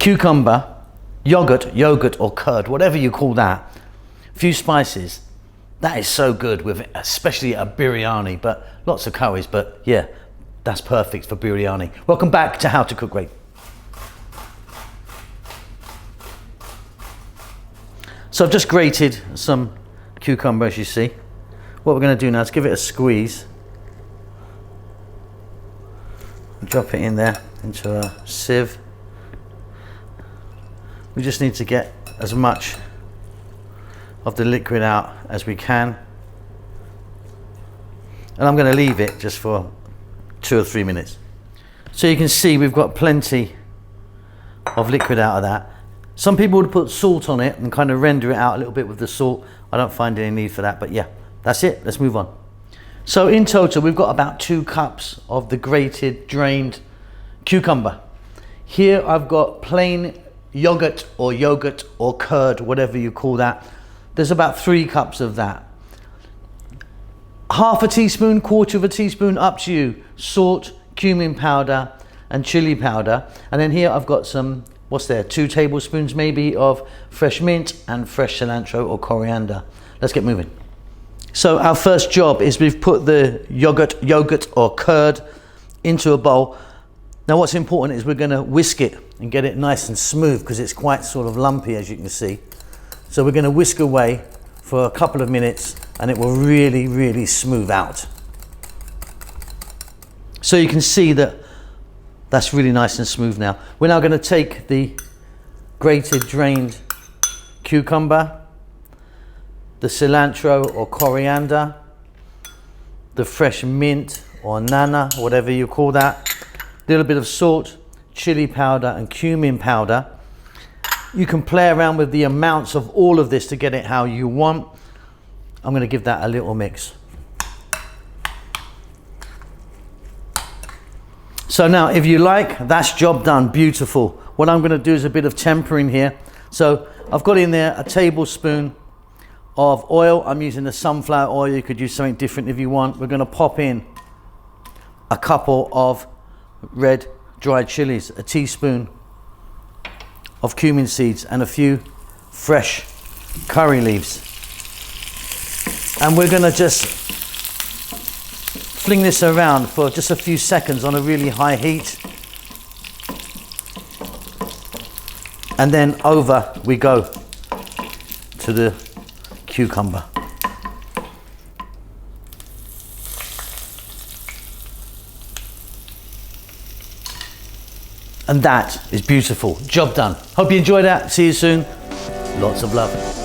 cucumber, yogurt or curd, whatever you call that, a few spices. That is so good with especially a biryani, but lots of curries, but yeah, that's perfect for biryani. Welcome back to How to Cook Great. So I've just grated some cucumber, as you see. What we're going to do now is give it a squeeze. Drop it in there into a sieve. We just need to get as much of the liquid out as we can. And I'm going to leave it just for 2 or 3 minutes. So you can see we've got plenty of liquid out of that. Some people would put salt on it and kind of render it out a little bit with the salt. I don't find any need for that, but yeah, that's it. Let's move on. So in total, we've got about 2 cups of the grated, drained cucumber. Here I've got plain yogurt or curd, whatever you call that. There's about 3 cups of that. Half a teaspoon, quarter of a teaspoon, up to you, salt, cumin powder and chili powder. And then here I've got some, 2 tablespoons maybe of fresh mint and fresh cilantro or coriander. Let's get moving. So our first job is we've put the yogurt or curd into a bowl. Now what's important is we're going to whisk it and get it nice and smooth because it's quite sort of lumpy, as you can see. So we're going to whisk away for a couple of minutes and it will really, really smooth out. So you can see that that's really nice and smooth now. We're now going to take the grated, drained cucumber, the cilantro or coriander, the fresh mint or nana, whatever you call that, a little bit of salt, chili powder and cumin powder. You can play around with the amounts of all of this to get it how you want. I'm going to give that a little mix. So now, if you like, that's job done, beautiful. What I'm going to do is a bit of tempering here. So I've got in there a tablespoon of oil. I'm using the sunflower oil. You could use something different if you want. We're going to pop in a couple of red dried chilies, a teaspoon of cumin seeds and a few fresh curry leaves. And we're going to just fling this around for just a few seconds on a really high heat. And then over we go to the cucumber. And that is beautiful. Job done. Hope you enjoyed that. See you soon. Lots of love.